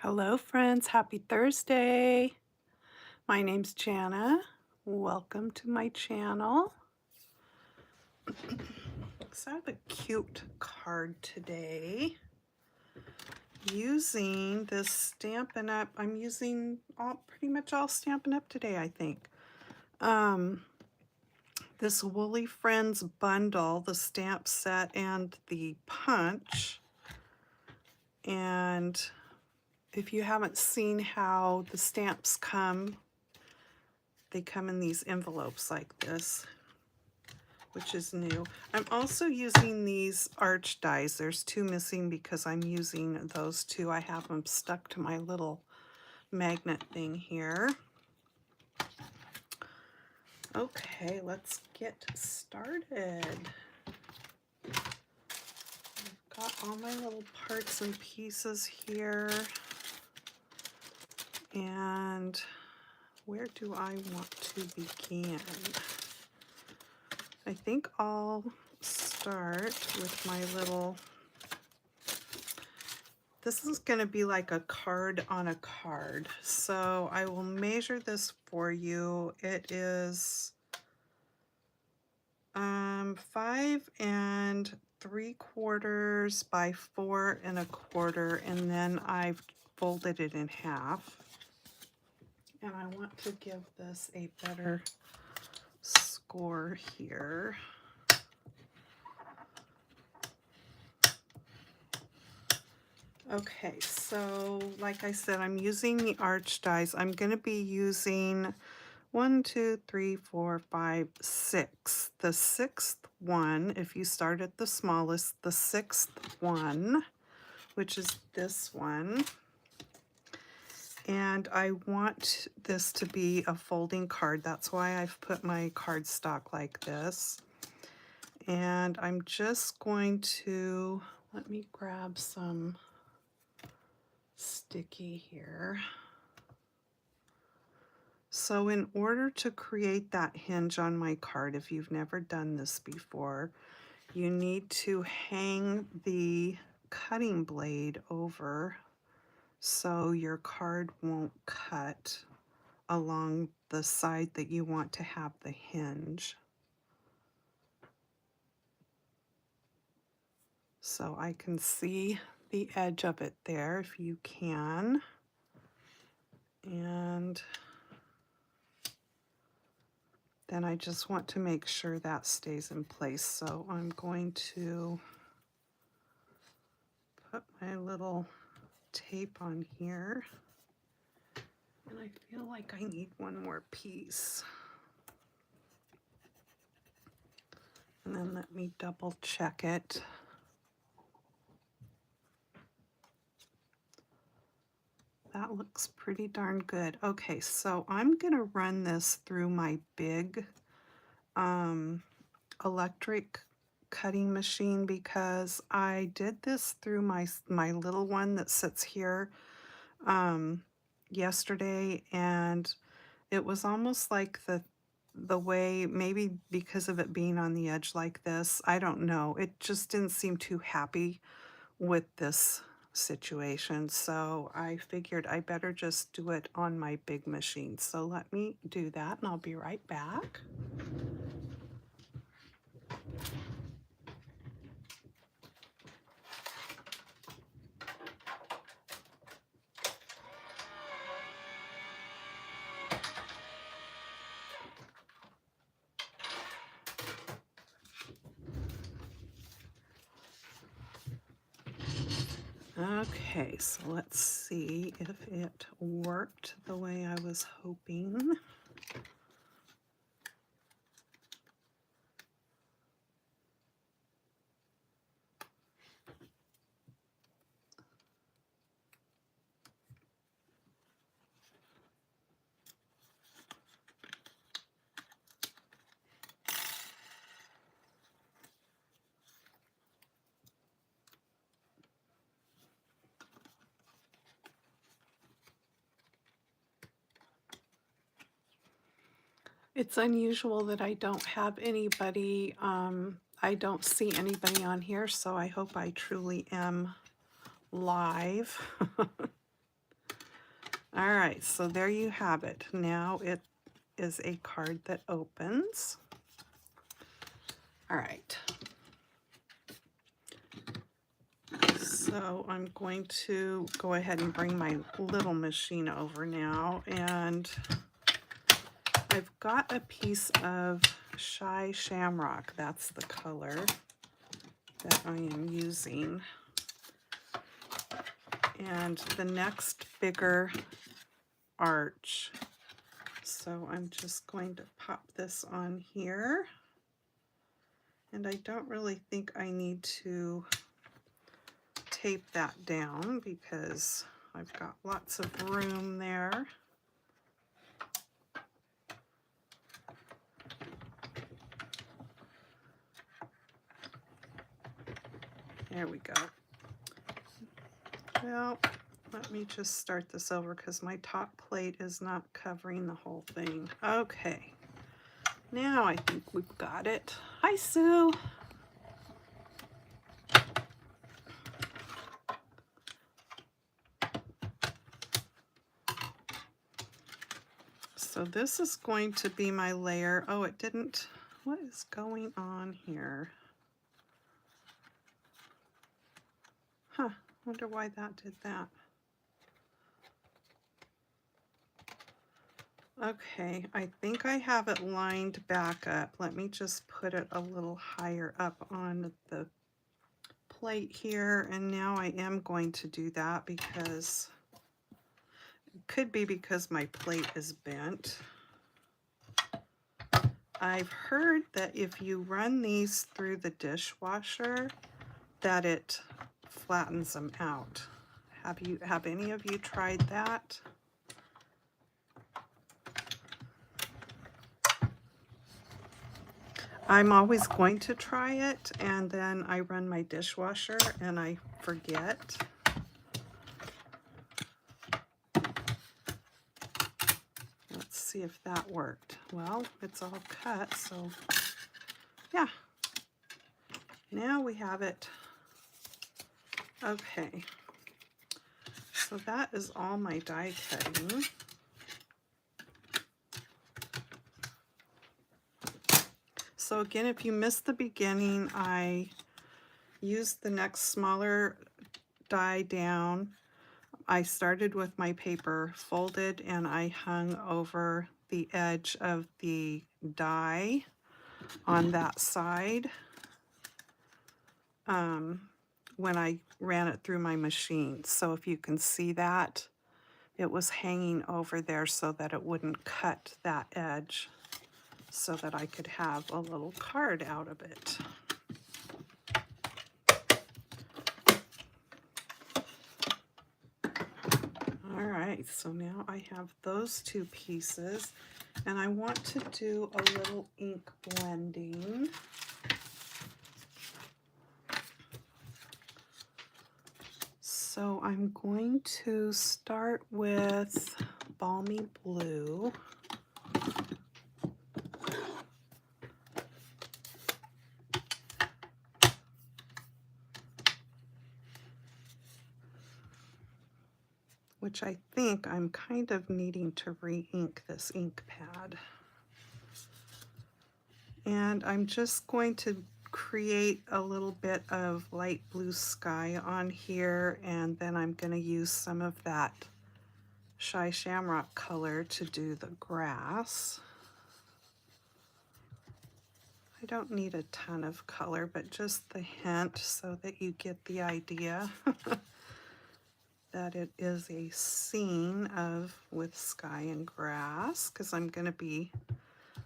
Hello, friends. Happy Thursday. My name's Janna. Welcome to my channel. So I have a cute card today using this Stampin' Up. I'm using pretty much all Stampin' Up today, I think. This Woolly Friends bundle, the stamp set and the punch. And if you haven't seen how the stamps come, they come in these envelopes like this, which is new. I'm also using these arch dies. There's two missing because I'm using those two. I have them stuck to my little magnet thing here. Okay, let's get started. I've got all my little parts and pieces here. And where do I want to begin? I think I'll start with my little, this is going to be like a card on a card. So I will measure this for you. It is 5 3/4 by 4 1/4, and then I've folded it in half. And I want to give this a better score here. Okay, so like I said, I'm using the arch dies. I'm going to be using 1, 2, 3, 4, 5, 6. The sixth one, if you start at the smallest, the sixth one, which is this one. And I want this to be a folding card. That's why I've put my cardstock like this. And I'm just going to, let me grab some sticky here. So in order to create that hinge on my card, if you've never done this before, you need to hang the cutting blade over so your card won't cut along the side that you want to have the hinge. So I can see the edge of it there if you can. And then I just want to make sure that stays in place. So I'm going to put my little tape on here. And I feel like I need one more piece. And then let me double check it. That looks pretty darn good. Okay, so I'm gonna run this through my big electric cutting machine because I did this through my little one that sits here yesterday, and it was almost like the way, maybe because of it being on the edge like this, I don't know, it just didn't seem too happy with this situation. So I figured I better just do it on my big machine. So let me do that and I'll be right back. Okay, so let's see if it worked the way I was hoping. It's unusual that I don't have anybody, I don't see anybody on here, so I hope I truly am live. All right, so there you have it. Now it is a card that opens. All right. So I'm going to go ahead and bring my little machine over now, and I've got a piece of Shy Shamrock. That's the color that I am using. And the next bigger arch. So I'm just going to pop this on here. And I don't really think I need to tape that down because I've got lots of room there. There we go. Well, let me just start this over because my top plate is not covering the whole thing. Okay, now I think we've got it. Hi, Sue. So this is going to be my layer. Oh, it didn't. What is going on here? Huh, wonder why that did that. Okay, I think I have it lined back up. Let me just put it a little higher up on the plate here. And now I am going to do that because it could be because my plate is bent. I've heard that if you run these through the dishwasher, that it flattens them out. Have any of you tried that? I'm always going to try it, and then I run my dishwasher and I forget. Let's see if that worked. Well, it's all cut, so yeah. Now we have it. Okay. So that is all my die cutting. So again, if you missed the beginning, I used the next smaller die down. I started with my paper folded and I hung over the edge of the die on that side when I ran it through my machine. So if you can see that, it was hanging over there so that it wouldn't cut that edge, so that I could have a little card out of it. All right, so now I have those two pieces, and I want to do a little ink blending. So I'm going to start with Balmy Blue. Which I think I'm kind of needing to re-ink this ink pad. And I'm just going to create a little bit of light blue sky on here, and then I'm going to use some of that Shy Shamrock color to do the grass. I don't need a ton of color, but just the hint so that you get the idea that it is a scene with sky and grass, because I'm going to be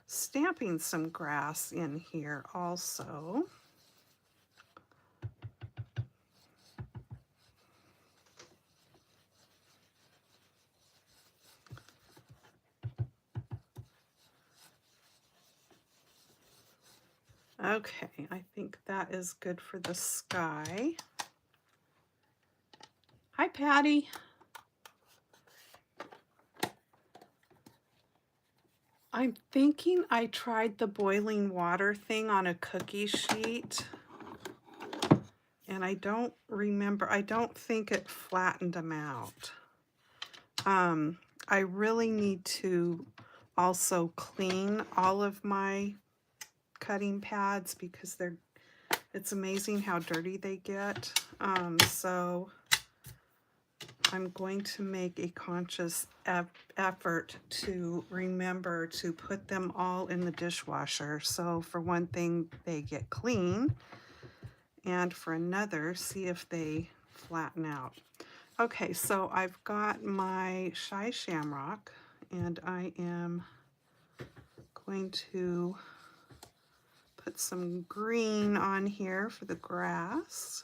stamping some grass in here also. Okay, I think that is good for the sky. Hi, Patty. I'm thinking I tried the boiling water thing on a cookie sheet, and I don't remember, I don't think it flattened them out. I really need to also clean all of my cutting pads because it's amazing how dirty they get. So I'm going to make a conscious effort to remember to put them all in the dishwasher. So for one thing, they get clean, and for another, see if they flatten out. Okay, so I've got my Shy Shamrock, and I am going to put some green on here for the grass.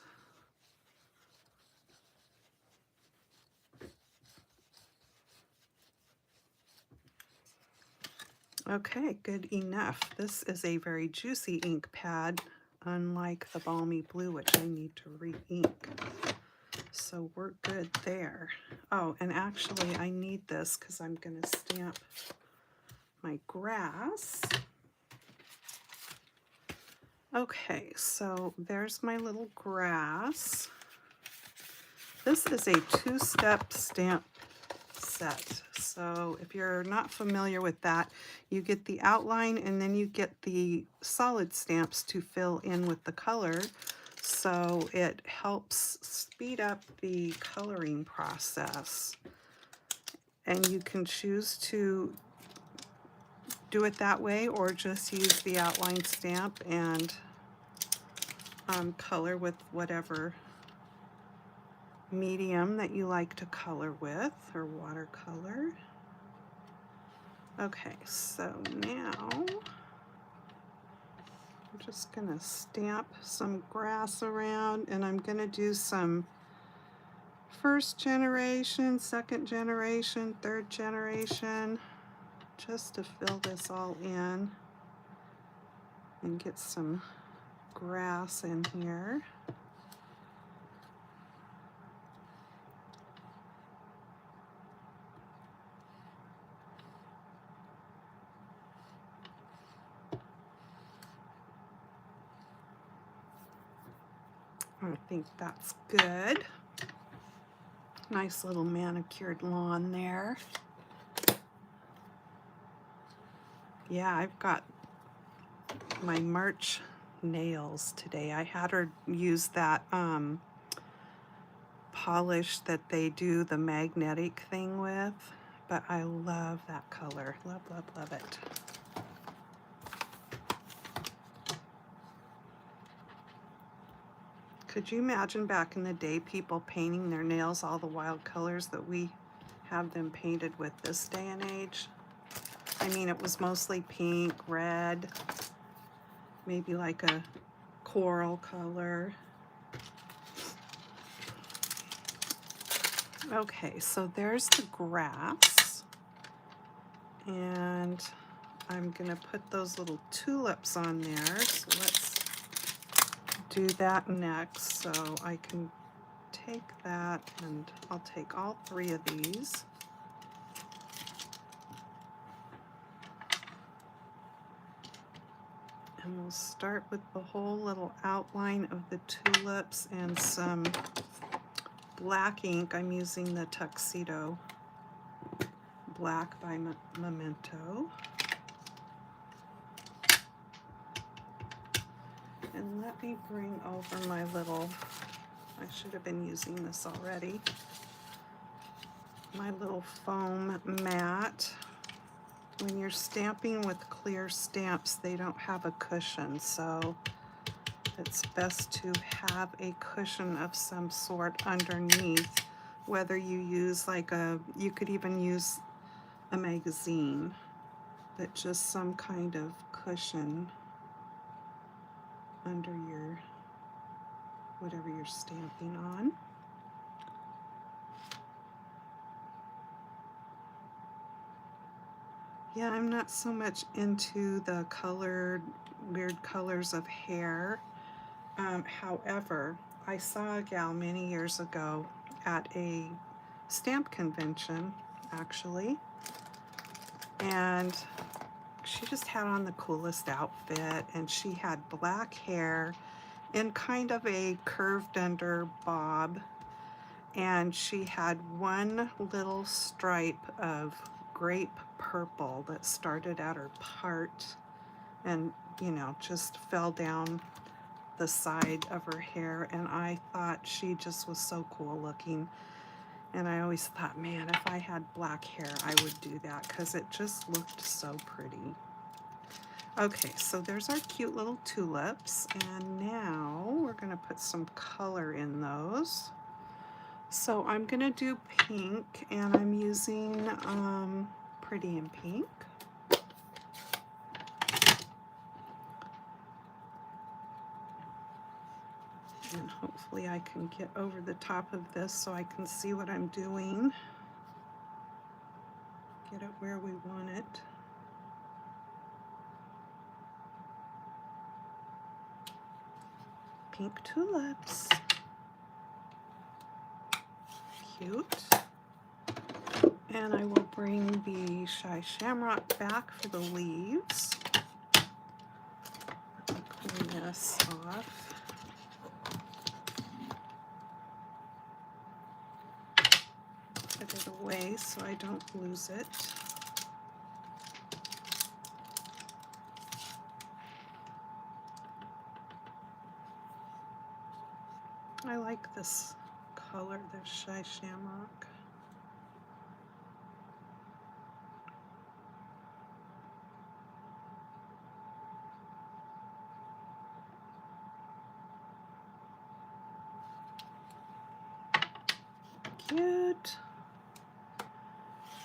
Okay, good enough. This is a very juicy ink pad, unlike the Balmy Blue, which I need to re-ink. So we're good there. Oh, and actually I need this because I'm going to stamp my grass. Okay, so there's my little grass. This is a two-step stamp set. So if you're not familiar with that, you get the outline and then you get the solid stamps to fill in with the color. So it helps speed up the coloring process. And you can choose to do it that way or just use the outline stamp and color with whatever medium that you like to color with, or watercolor. Okay, so now I'm just gonna stamp some grass around, and I'm gonna do some first generation, second generation, third generation, just to fill this all in and get some grass in here. I think that's good. Nice little manicured lawn there. Yeah, I've got my March nails today. I had her use that polish that they do the magnetic thing with, but I love that color. Love, love, love it. Could you imagine back in the day people painting their nails all the wild colors that we have them painted with this day and age? I mean, it was mostly pink, red, maybe like a coral color. Okay, so there's the grass, and I'm gonna put those little tulips on there. So let's do that next. So I can take that, and I'll take all three of these. And we'll start with the whole little outline of the tulips and some black ink. I'm using the Tuxedo Black by Memento. And let me bring over my little, I should have been using this already, my little foam mat. When you're stamping with clear stamps, they don't have a cushion, so it's best to have a cushion of some sort underneath, whether you use like you could even use a magazine, but just some kind of cushion under your, whatever you're stamping on. Yeah, I'm not so much into the colored, weird colors of hair. However, I saw a gal many years ago at a stamp convention, actually, and she just had on the coolest outfit, and she had black hair and kind of a curved under bob, and she had one little stripe of grape purple that started at her part and, you know, just fell down the side of her hair, and I thought she just was so cool looking. And I always thought, man, if I had black hair, I would do that because it just looked so pretty. Okay, so there's our cute little tulips, and now we're gonna put some color in those. So I'm gonna do pink, and I'm using Pretty in Pink. And hopefully I can get over the top of this so I can see what I'm doing. Get it where we want it. Pink tulips. Cute. And I will bring the Shy Shamrock back for the leaves. Let me clean this off. Put it away so I don't lose it. I like this color, the Shy Shamrock. Cute.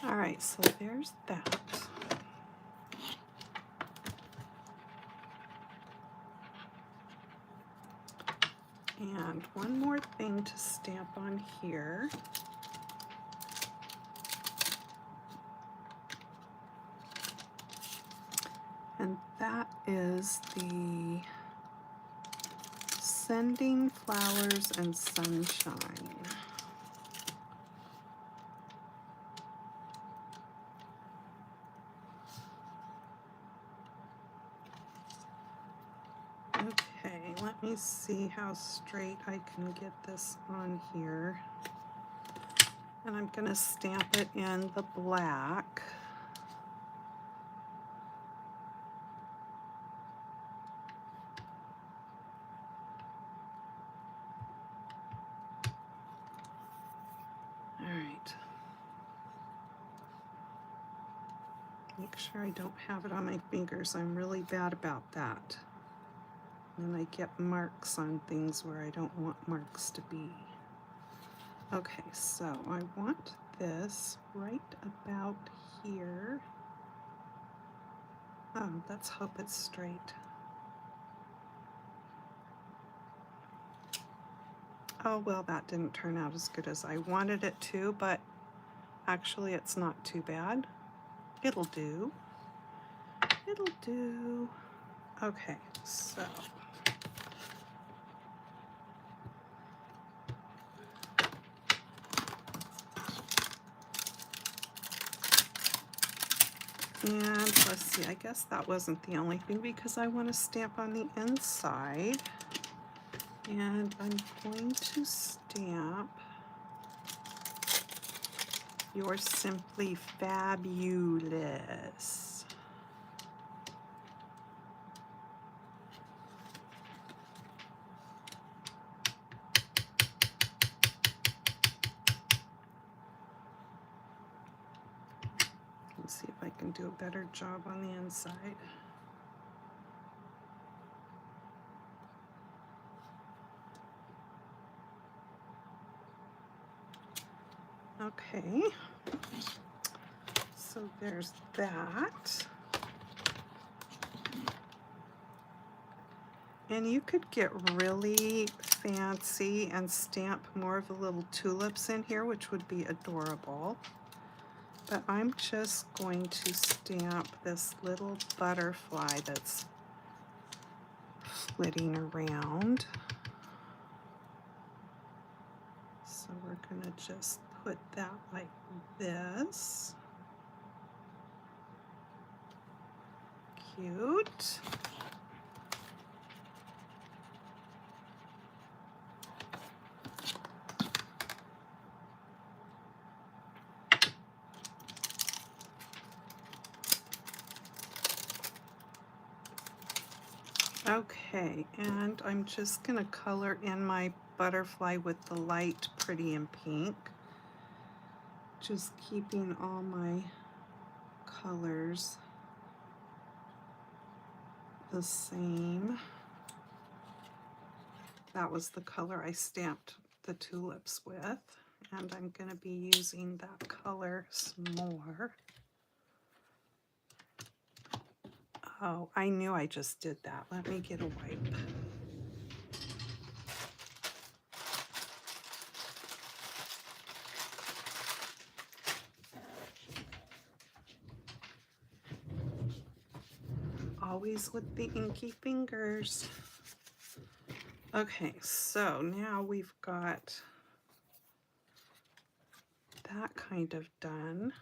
All right, so there's that. And one more thing to stamp on here. And that is the Sending Flowers and Sunshine. Okay, let me see how straight I can get this on here. And I'm going to stamp it in the black. All right. Make sure I don't have it on my fingers. I'm really bad about that. And I get marks on things where I don't want marks to be. Okay, so I want this right about here. Oh, let's hope it's straight. Oh, well, that didn't turn out as good as I wanted it to, but actually it's not too bad. It'll do. It'll do. Okay, so. And let's see, I guess that wasn't the only thing because I want to stamp on the inside. And I'm going to stamp You're Simply Fabulous. Let's see if I can do a better job on the inside. Okay, so there's that. And you could get really fancy and stamp more of the little tulips in here, which would be adorable. But I'm just going to stamp this little butterfly that's flitting around. So we're gonna just put that like this. Cute. Okay, and I'm just gonna color in my butterfly with the light Pretty in Pink. Just keeping all my colors the same. That was the color I stamped the tulips with, and I'm going to be using that color some more. Oh, I knew I just did that. Let me get a wipe. Always with the inky fingers. Okay, so now we've got that kind of done.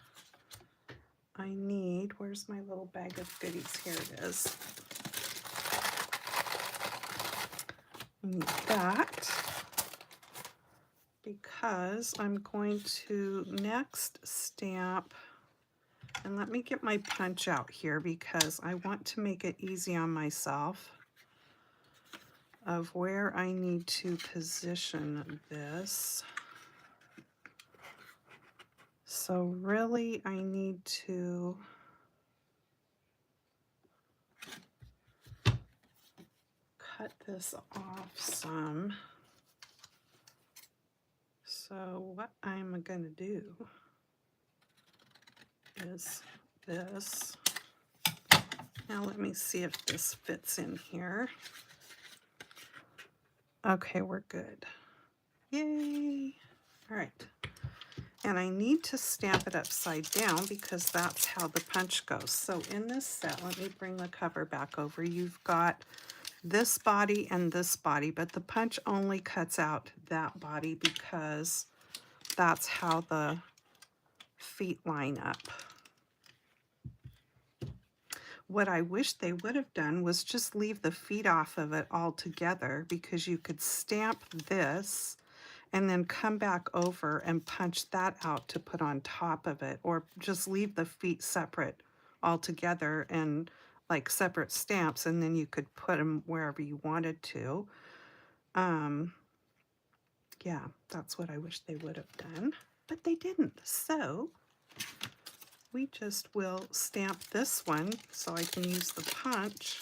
I need, where's my little bag of goodies? Here it is. I need that because I'm going to next stamp, and let me get my punch out here because I want to make it easy on myself of where I need to position this. So really I need to cut this off some. So what I'm going to do is this. Now let me see if this fits in here. Okay, we're good. Yay! All right. And I need to stamp it upside down because that's how the punch goes. So in this set, let me bring the cover back over. You've got this body and this body, but the punch only cuts out that body because that's how the feet line up. What I wish they would have done was just leave the feet off of it altogether, because you could stamp this and then come back over and punch that out to put on top of it, or just leave the feet separate altogether and like separate stamps, and then you could put them wherever you wanted to. Yeah, that's what I wish they would have done, but they didn't. So we just will stamp this one so I can use the punch.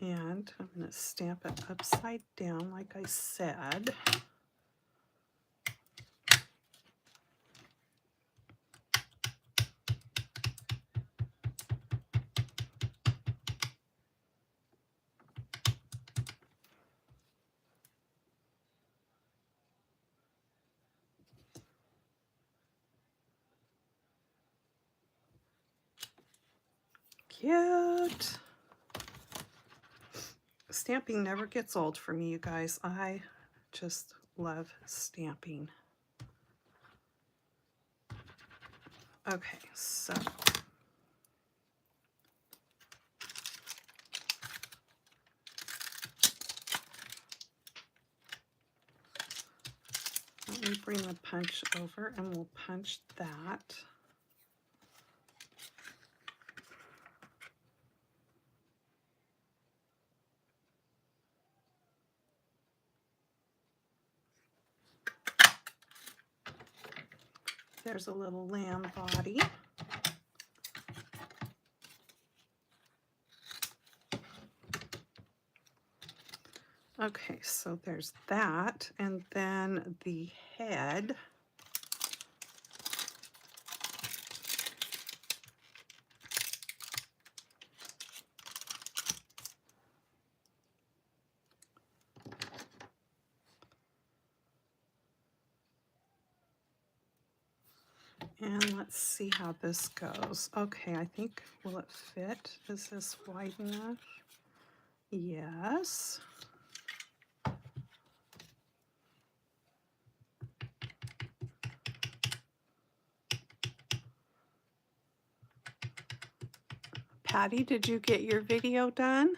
And I'm going to stamp it upside down like I said. Cute. Stamping never gets old for me, you guys. I just love stamping. Okay, so let me bring the punch over and we'll punch that. There's a little lamb body. Okay, so there's that, and then the head. And let's see how this goes. Okay, I think, will it fit? Is this wide enough? Yes. Patty, did you get your video done?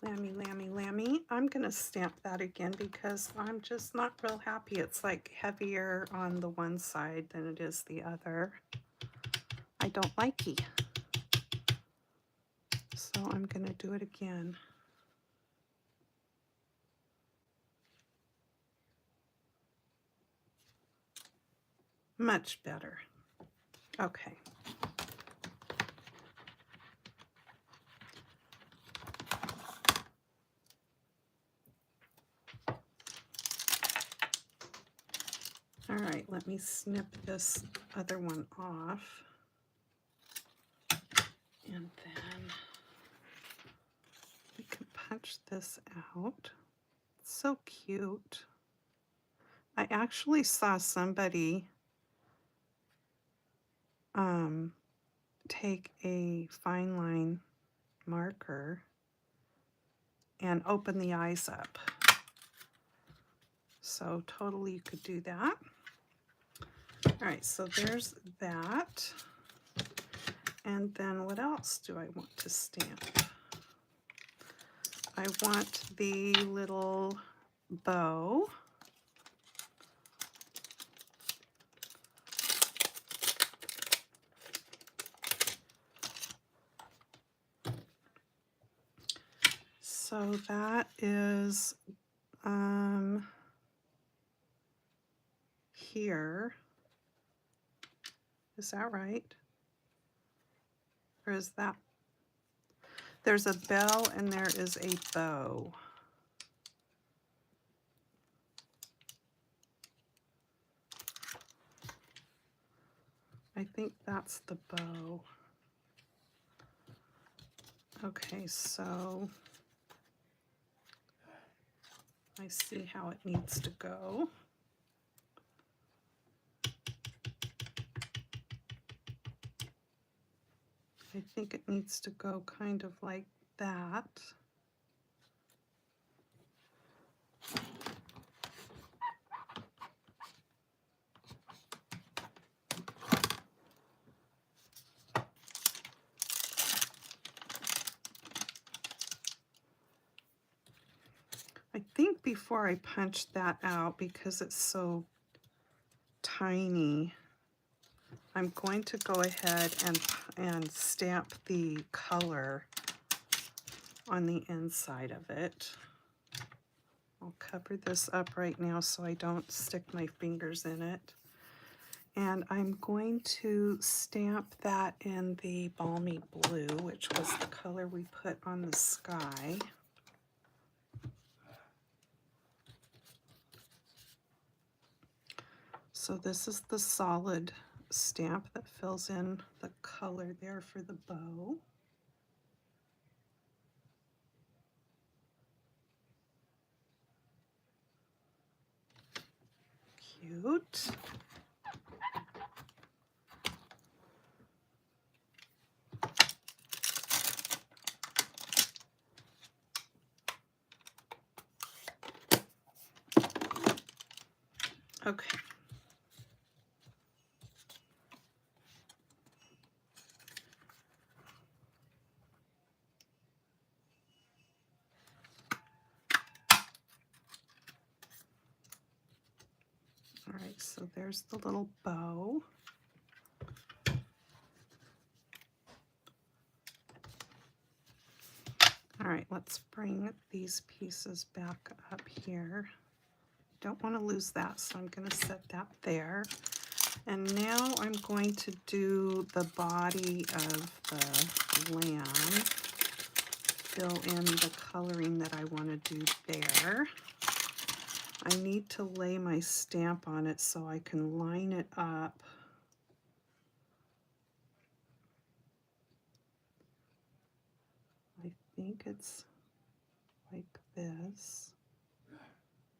Lammy, lammy, lammy. I'm gonna stamp that again because I'm just not real happy. It's like heavier on the one side than it is the other. I don't like it. So I'm gonna do it again. Much better. Okay. All right, let me snip this other one off. And then we can punch this out. It's so cute. I actually saw somebody take a fine line marker and open the eyes up. So totally you could do that. All right, so there's that. And then what else do I want to stamp? I want the little bow. So that is here. Is that right? Or is that? There's a bell and there is a bow. I think that's the bow. Okay, so I see how it needs to go. I think it needs to go kind of like that. I think before I punch that out, because it's so tiny, I'm going to go ahead and stamp the color on the inside of it. I'll cover this up right now so I don't stick my fingers in it. And I'm going to stamp that in the Balmy Blue, which was the color we put on the sky. So this is the solid stamp that fills in the color there for the bow. Cute. Okay. All right, so there's the little bow. All right, let's bring these pieces back up here. Don't want to lose that, so I'm going to set that there. And now I'm going to do the body of the lamb. Fill in the coloring that I want to do there. I need to lay my stamp on it so I can line it up. I think it's like this.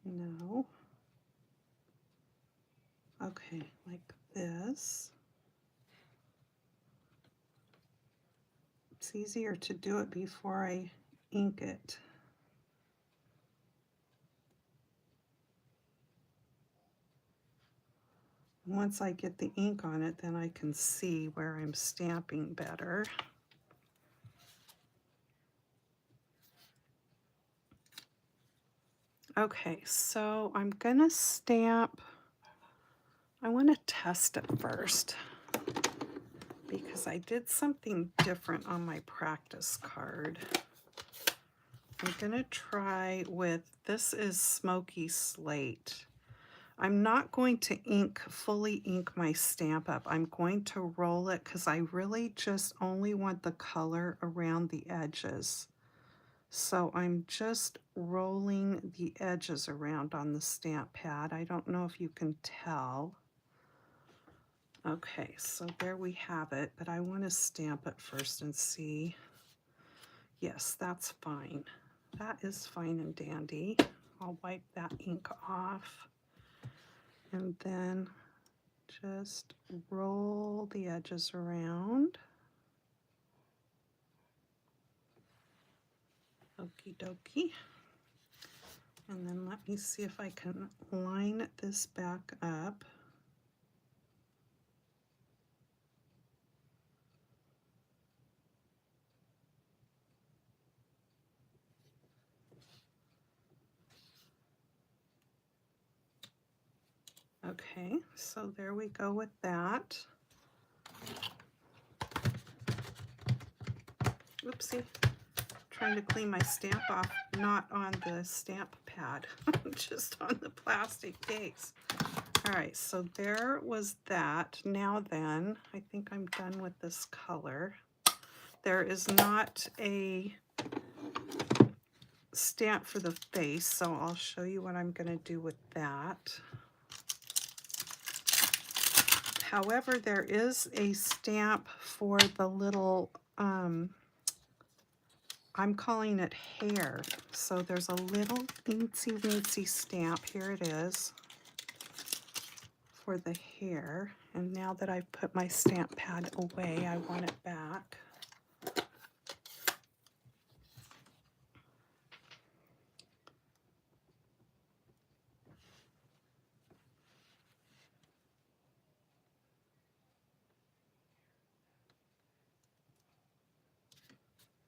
No. Okay, like this. It's easier to do it before I ink it. Once I get the ink on it, then I can see where I'm stamping better. Okay, so I'm gonna stamp. I want to test it first because I did something different on my practice card. I'm gonna try with, this is Smoky Slate. I'm not going to fully ink my stamp up. I'm going to roll it because I really just only want the color around the edges. So I'm just rolling the edges around on the stamp pad. I don't know if you can tell. Okay, so there we have it, but I want to stamp it first and see. Yes, that's fine. That is fine and dandy. I'll wipe that ink off and then just roll the edges around. Okie dokie. And then let me see if I can line this back up. Okay, so there we go with that. Oopsie. Trying to clean my stamp off, not on the stamp pad, just on the plastic case. All right, so there was that. Now then, I think I'm done with this color. There is not a stamp for the face, so I'll show you what I'm going to do with that. However, there is a stamp for the little, I'm calling it hair. So there's a little teensy weensy stamp. Here it is for the hair. And now that I've put my stamp pad away, I want it back.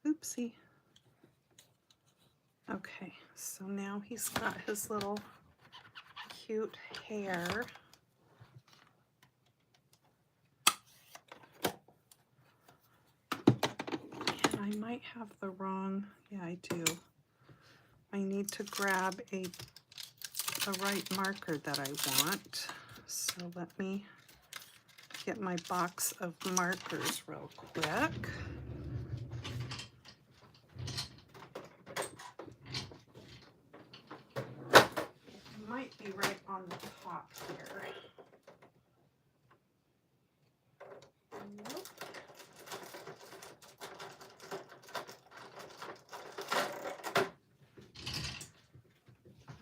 Oopsie. Okay, so now he's got his little cute hair. And I might have the wrong, yeah, I do. I need to grab the right marker that I want. So let me get my box of markers real quick. It might be right on the top here. Nope.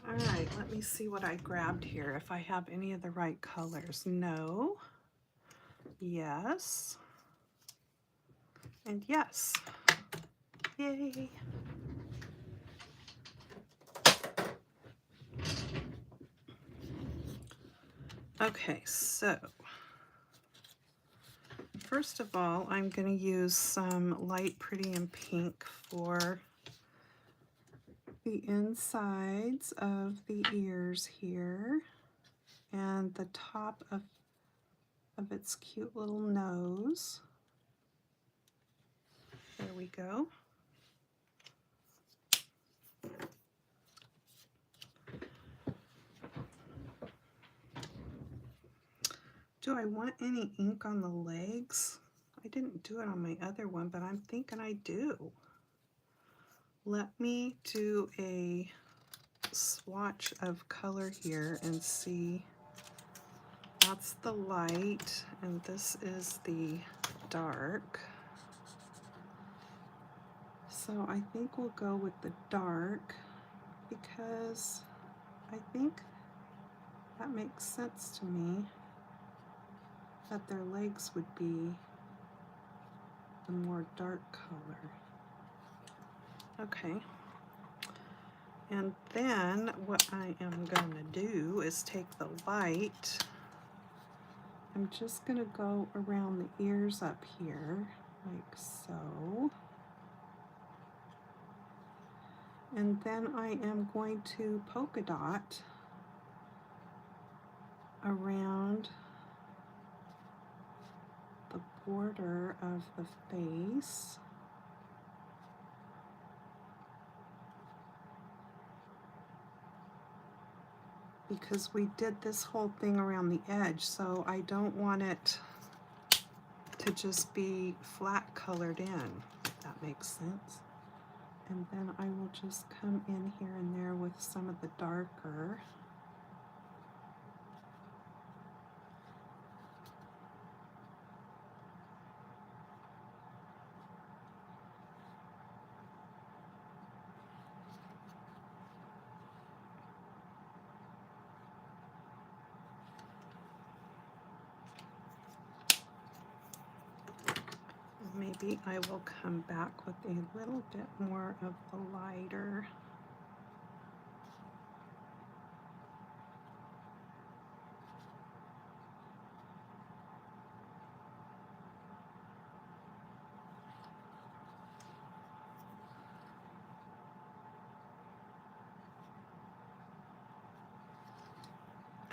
All right, let me see what I grabbed here, if I have any of the right colors. No. Yes. And yes. Yay. Okay, so first of all, I'm going to use some light pretty and pink for the insides of the ears here and the top of its cute little nose. There we go. Do I want any ink on the legs? I didn't do it on my other one, but I'm thinking I do. Let me do a swatch of color here and see. That's the light, and this is the dark. So I think we'll go with the dark because I think that makes sense to me that their legs would be the more dark color. Okay. And then what I am going to do is take the light. I'm just going to go around the ears up here, like so. And then I am going to polka dot around the border of the face. Because we did this whole thing around the edge, so I don't want it to just be flat colored in, if that makes sense. And then I will just come in here and there with some of the darker. Maybe I will come back with a little bit more of the lighter.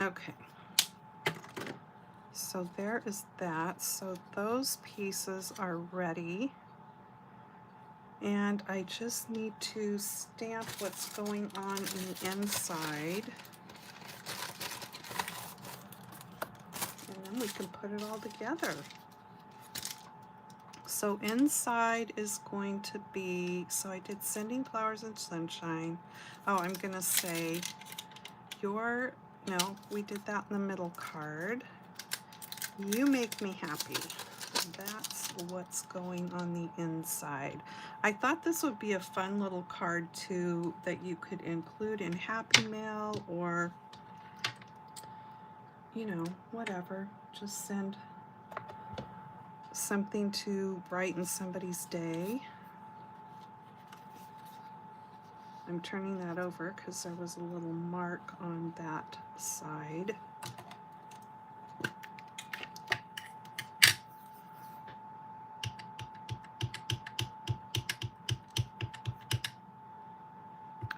Okay, so there is that. So those pieces are ready. And I just need to stamp what's going on in the inside. And then we can put it all together. So inside is going to be, so I did Sending Flowers and Sunshine. Oh, I'm gonna say no, we did that in the middle card. You make me happy. That's what's going on the inside. I thought this would be a fun little card too that you could include in Happy Mail or, you know, whatever. Just send something to brighten somebody's day. I'm turning that over because there was a little mark on that side.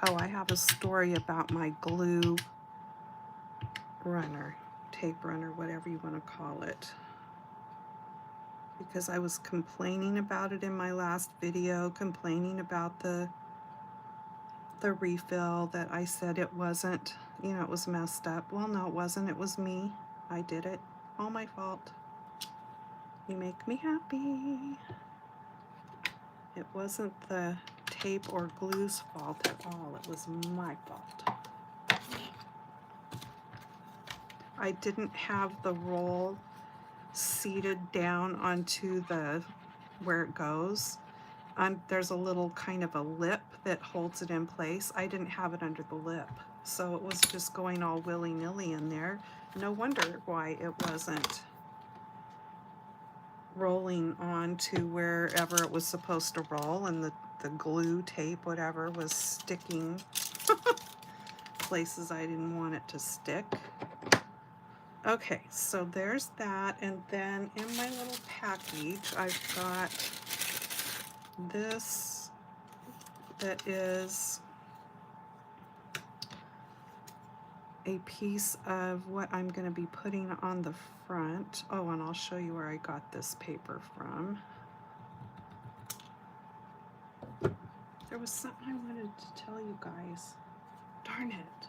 Oh, I have a story about my glue runner, tape runner, whatever you want to call it. Because I was complaining about it in my last video, complaining about the refill, that I said it wasn't, you know, it was messed up. Well, no, it wasn't. It was me. I did it. All my fault. You make me happy. It wasn't the tape or glue's fault at all. It was my fault. I didn't have the roll seated down onto the where it goes. There's a little kind of a lip that holds it in place. I didn't have it under the lip, so it was just going all willy-nilly in there. No wonder why it wasn't rolling on to wherever it was supposed to roll, and the glue, tape, whatever, was sticking places I didn't want it to stick. Okay, so there's that, and then in my little package I've got this that is a piece of what I'm going to be putting on the front. Oh, and I'll show you where I got this paper from. There was something I wanted to tell you guys. Darn it.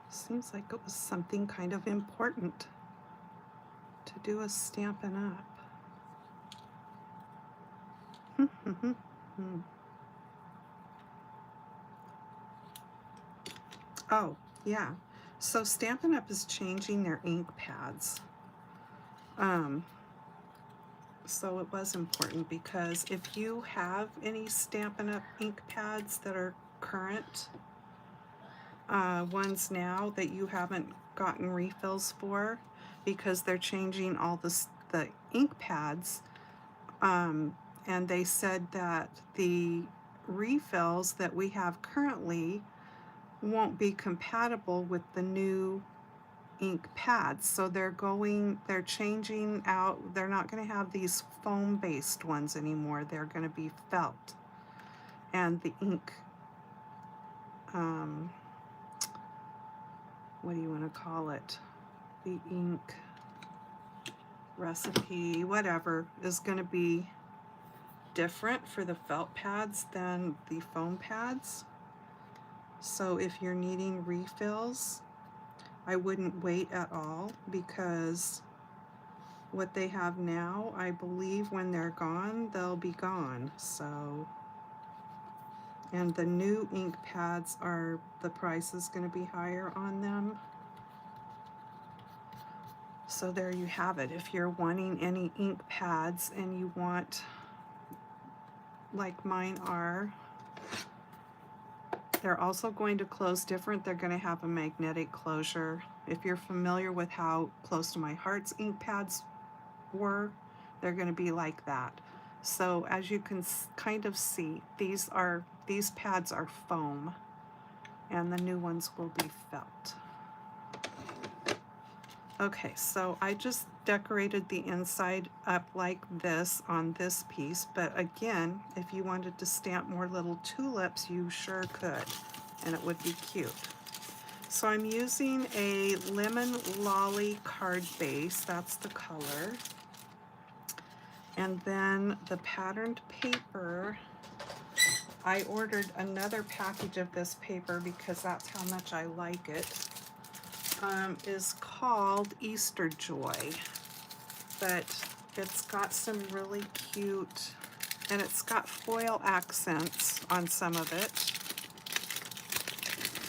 Seems like it was something kind of important to do a Stampin' Up. Oh, yeah. So Stampin' Up! Is changing their ink pads. So it was important because if you have any Stampin' Up! Ink pads that are current ones now that you haven't gotten refills for, because they're changing all the ink pads, and they said that the refills that we have currently won't be compatible with the new ink pads. So they're changing out, they're not going to have these foam based ones anymore. They're going to be felt. And the ink, um, what do you want to call it? The ink recipe, whatever, is going to be different for the felt pads than the foam pads. So if you're needing refills, I wouldn't wait at all, because what they have now, I believe when they're gone, they'll be gone. So, and the new ink pads are, the price is going to be higher on them. So there you have it. If you're wanting any ink pads and you want, like mine are, they're also going to close different. They're going to have a magnetic closure. If you're familiar with how Close to My Heart's ink pads were, they're going to be like that. So as you can kind of see, these pads are foam, and the new ones will be felt. Okay, so I just decorated the inside up like this on this piece, but again, if you wanted to stamp more little tulips, you sure could, and it would be cute. So I'm using a Lemon Lolly card base, that's the color. And then the patterned paper, I ordered another package of this paper because that's how much I like it, is called Easter Joy. But it's got some really cute, and it's got foil accents on some of it.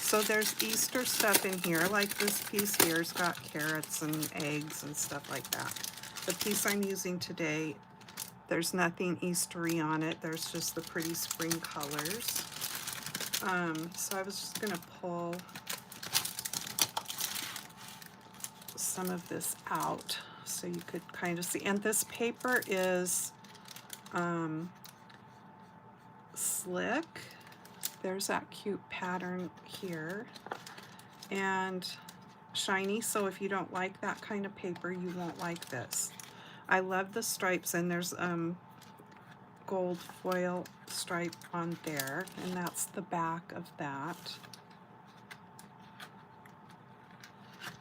So there's Easter stuff in here, like this piece here's got carrots and eggs and stuff like that. The piece I'm using today, there's nothing Eastery on it. There's just the pretty spring colors. So I was just gonna pull some of this out so you could kind of see. And this paper is slick. There's that cute pattern here. And shiny, so if you don't like that kind of paper, you won't like this. I love the stripes, and there's gold foil stripe on there, and that's the back of that.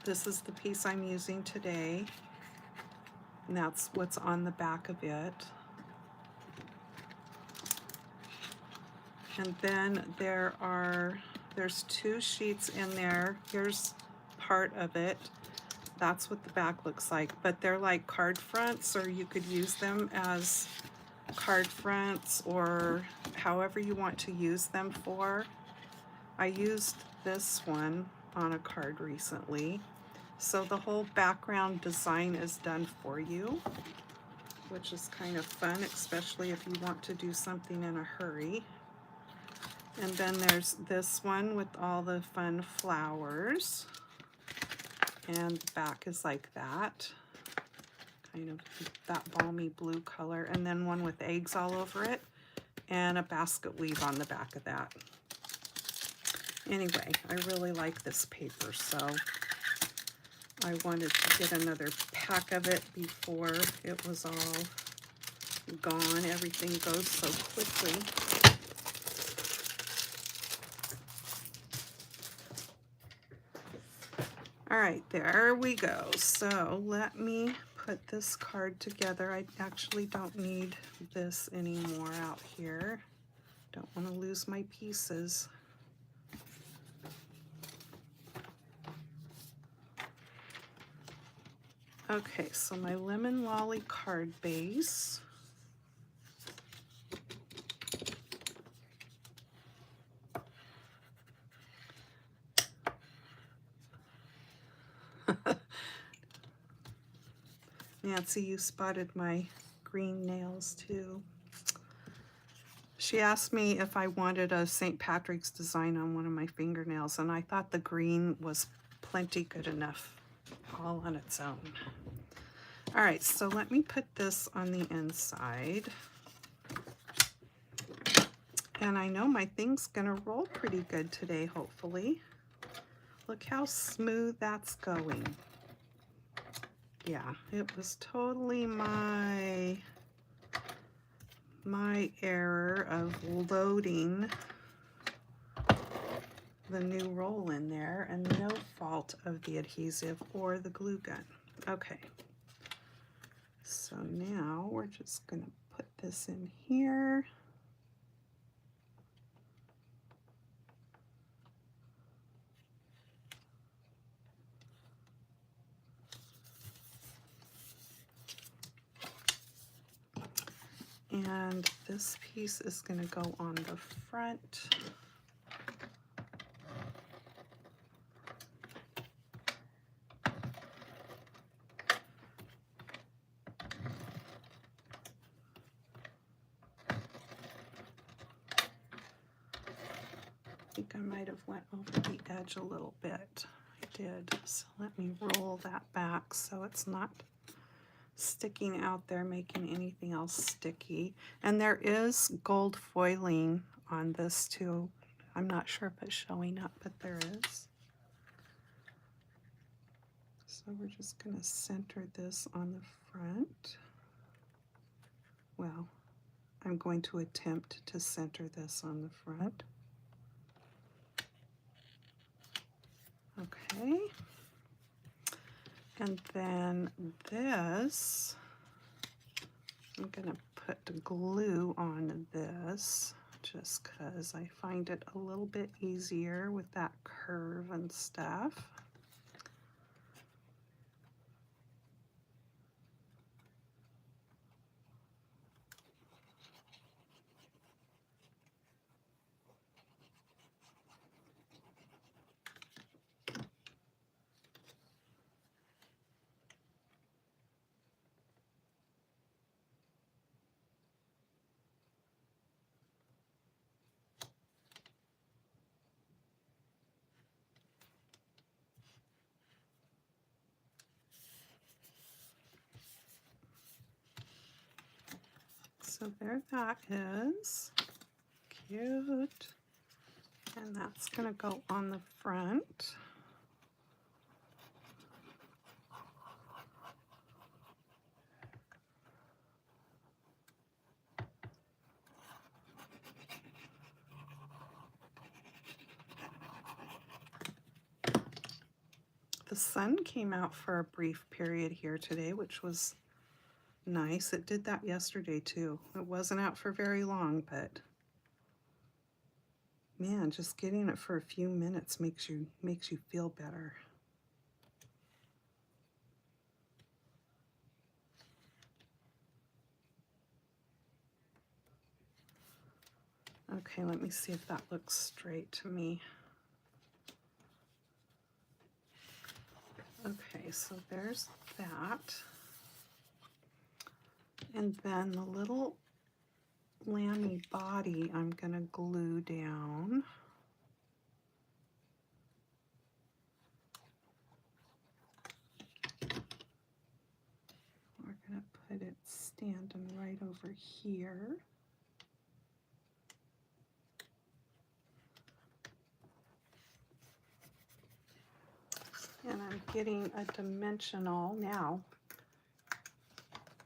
This is the piece I'm using today, and that's what's on the back of it. And then there's two sheets in there. Here's part of it. That's what the back looks like, but they're like card fronts, or you could use them as card fronts or however you want to use them for. I used this one on a card recently. So the whole background design is done for you, which is kind of fun, especially if you want to do something in a hurry. And then there's this one with all the fun flowers. And the back is like that, kind of that balmy blue color. And then one with eggs all over it, and a basket weave on the back of that. Anyway, I really like this paper, so I wanted to get another pack of it before it was all gone. Everything goes so quickly. All right, there we go. So let me put this card together. I actually don't need this anymore out here. Don't want to lose my pieces. Okay, so my Lemon Lolly card base. Nancy, you spotted my green nails too. She asked me if I wanted a St. Patrick's design on one of my fingernails, and I thought the green was plenty good enough all on its own. All right, so let me put this on the inside. And I know my thing's gonna roll pretty good today, hopefully. Look how smooth that's going. Yeah, it was totally my error of loading the new roll in there, and no fault of the adhesive or the glue gun. Okay, so now we're just going to put this in here. And this piece is going to go on the front. I think I might have went over the edge a little bit. I did. So let me roll that back so it's not sticking out there, making anything else sticky. And there is gold foiling on this too. I'm not sure if it's showing up, but there is. So we're just going to center this on the front. Well, I'm going to attempt to center this on the front. Okay. And then this, I'm going to put glue on this just because I find it a little bit easier with that curve and stuff. So there that is. Cute. And that's going to go on the front. The sun came out for a brief period here today, which was nice. It did that yesterday too. It wasn't out for very long, but man, just getting it for a few minutes makes you feel better. Okay, let me see if that looks straight to me. Okay, so there's that. And then the little lammy body I'm going to glue down. We're going to put it standing right over here. And I'm getting a dimensional now.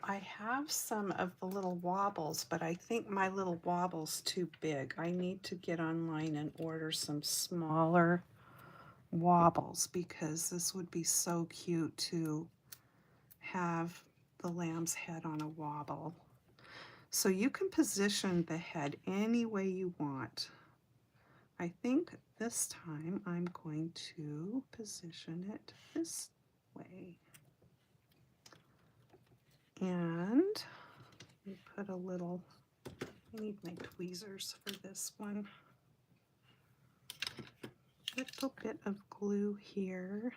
I have some of the little wobbles, but I think my little wobble's too big. I need to get online and order some smaller wobbles because this would be so cute to have the lamb's head on a wobble. So you can position the head any way you want. I think this time I'm going to position it this way. And we put a little, I need my tweezers for this one. A little bit of glue here.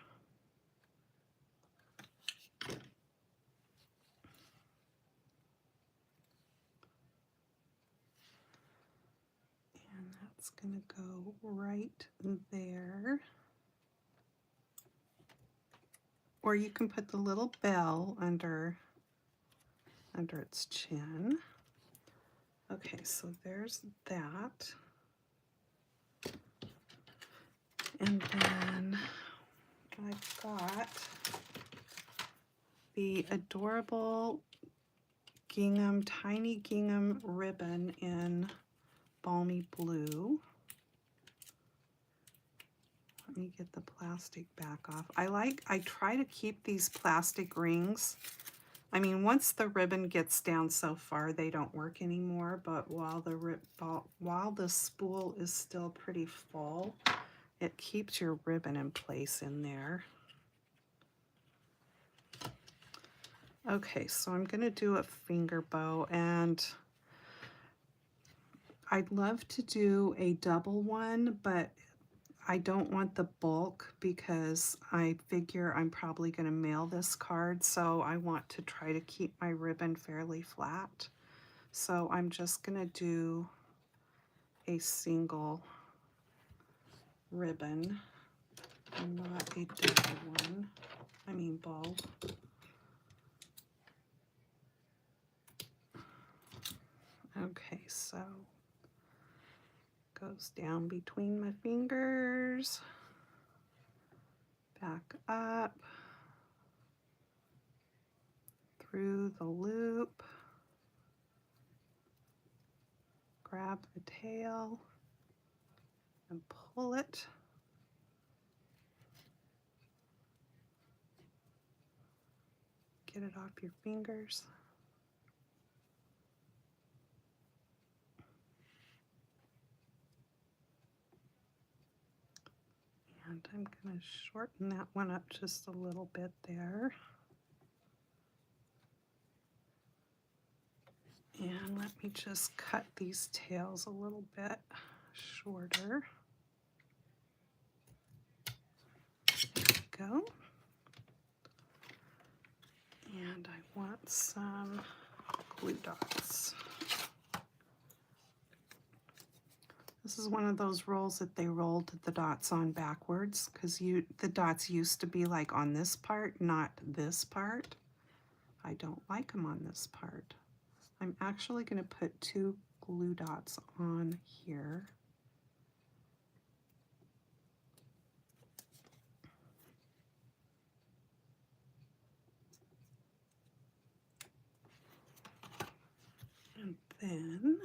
And that's going to go right there. Or you can put the little bell under its chin. Okay, so there's that. And then the adorable gingham, tiny gingham ribbon in Balmy Blue. Let me get the plastic back off. I try to keep these plastic rings. I mean, once the ribbon gets down so far, they don't work anymore, but while the spool is still pretty full, it keeps your ribbon in place in there. Okay, so I'm gonna do a finger bow, and I'd love to do a double one, but I don't want the bulk because I figure I'm probably going to mail this card, so I want to try to keep my ribbon fairly flat. So I'm just going to do a single ribbon, not a double one. I mean bow. Okay, so goes down between my fingers, back up, through the loop, grab the tail and pull it. Get it off your fingers. And I'm going to shorten that one up just a little bit there. And let me just cut these tails a little bit shorter. There we go. And I want some glue dots. This is one of those rolls that they rolled the dots on backwards because the dots used to be like on this part, not this part. I don't like them on this part. I'm actually going to put 2 glue dots on here. And then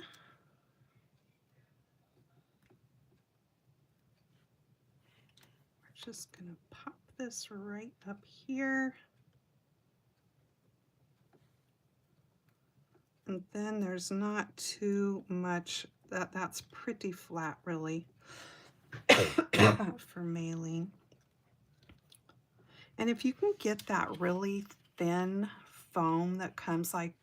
we're just going to pop this right up here. And then there's not too much, that's pretty flat really for mailing. And if you can get that really thin foam that comes like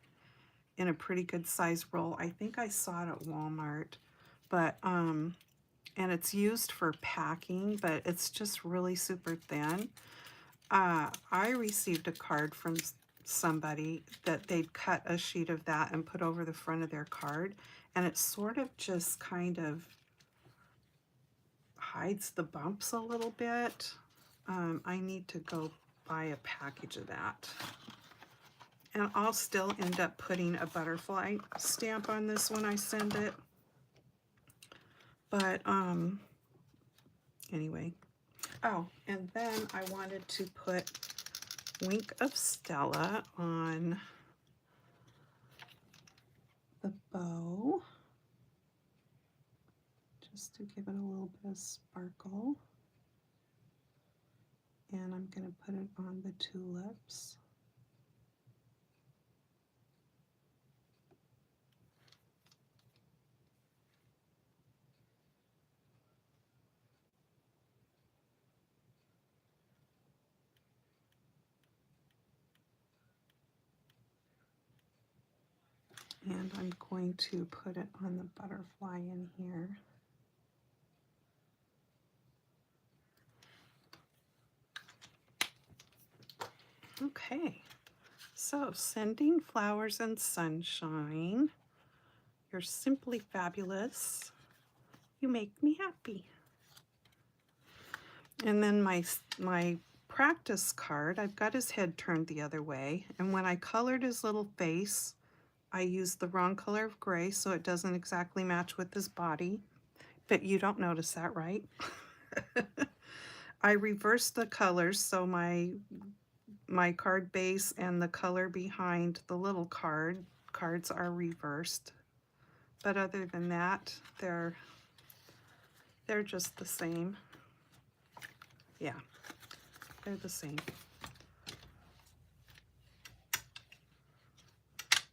in a pretty good size roll, I think I saw it at Walmart, but and it's used for packing, but it's just really super thin. I received a card from somebody that they'd cut a sheet of that and put over the front of their card, and it sort of just kind of hides the bumps a little bit. I need to go buy a package of that. And I'll still end up putting a butterfly stamp on this when I send it. But anyway. Oh, and then I wanted to put Wink of Stella on the bow, just to give it a little bit of sparkle. And I'm going to put it on the tulips. And I'm going to put it on the butterfly in here. Okay, so sending flowers and sunshine. You're simply fabulous. You make me happy. And then my practice card, I've got his head turned the other way. And when I colored his little face, I used the wrong color of gray, so it doesn't exactly match with his body. But you don't notice that, right? I reversed the colors, so my my card base and the color behind the little cards are reversed. But other than that, they're just the same. Yeah, they're the same.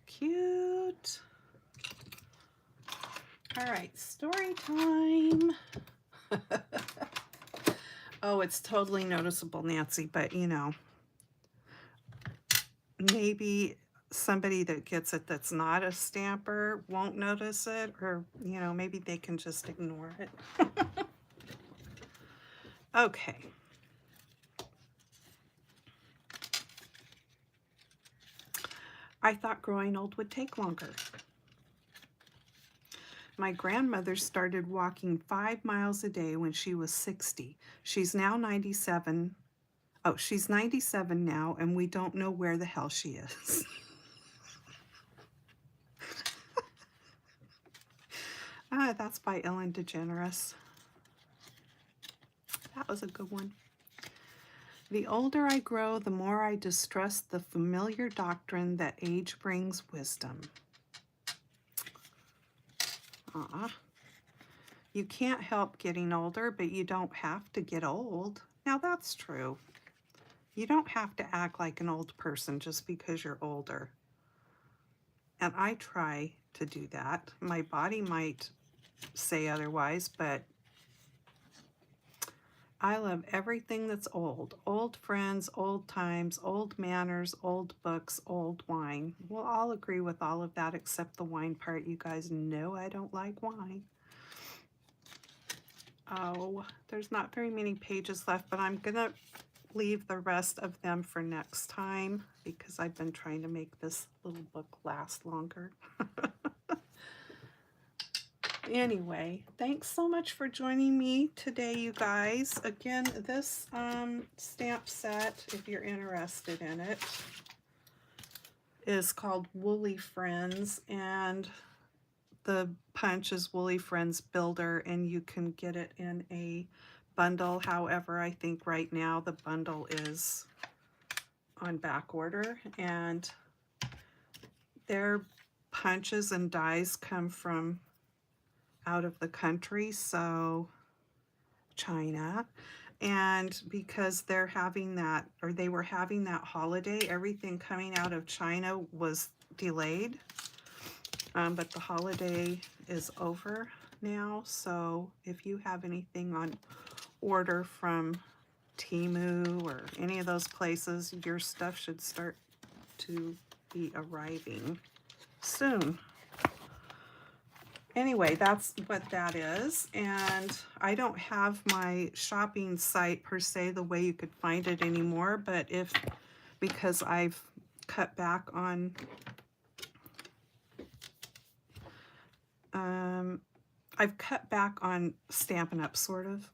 Cute. All right, story time. Oh, it's totally noticeable, Nancy, but you know, maybe somebody that gets it that's not a stamper won't notice it, or you know, maybe they can just ignore it. Okay. I thought growing old would take longer. My grandmother started walking 5 miles a day when she was 60. She's now 97. Oh, she's 97 now, and we don't know where the hell she is. That's by Ellen DeGeneres. That was a good one. The older I grow, the more I distrust the familiar doctrine that age brings wisdom. You can't help getting older, but you don't have to get old. Now that's true. You don't have to act like an old person just because you're older. And I try to do that. My body might say otherwise, but I love everything that's old. Old friends, old times, old manners, old books, old wine. We'll all agree with all of that except the wine part. You guys know I don't like wine. Oh, there's not very many pages left, but I'm gonna leave the rest of them for next time because I've been trying to make this little book last longer. Anyway, thanks so much for joining me today, you guys. Again, this stamp set, if you're interested in it, is called Woolly Friends, and the punch is Woolly Friends Builder, and you can get it in a bundle. However, I think right now the bundle is on back order, and their punches and dies come from out of the country, so China. And because they're having that, or they were having that holiday, everything coming out of China was delayed. But the holiday is over now, so if you have anything on order from Temu or any of those places, your stuff should start to be arriving soon. Anyway, that's what that is, and I don't have my shopping site per se the way you could find it anymore, but because I've cut back on Stampin' Up, sort of.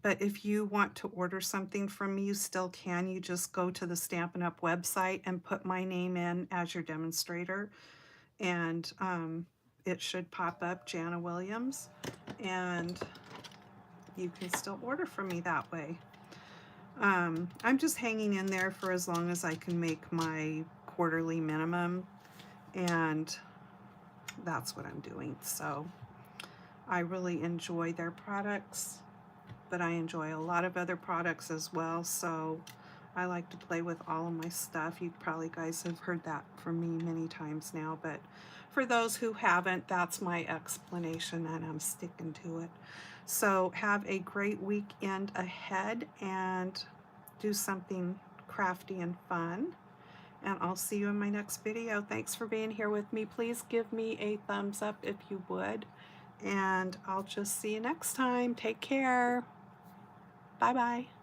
But if you want to order something from me, you still can. You just go to the Stampin' Up website and put my name in as your demonstrator, and it should pop up, Janna Williams, and you can still order from me that way. I'm just hanging in there for as long as I can make my quarterly minimum, and that's what I'm doing. So I really enjoy their products, but I enjoy a lot of other products as well, so I like to play with all of my stuff. You probably guys have heard that from me many times now, but for those who haven't, that's my explanation, and I'm sticking to it. So have a great weekend ahead and do something crafty and fun, and I'll see you in my next video. Thanks for being here with me. Please give me a thumbs up if you would, and I'll just see you next time. Take care. Bye-bye.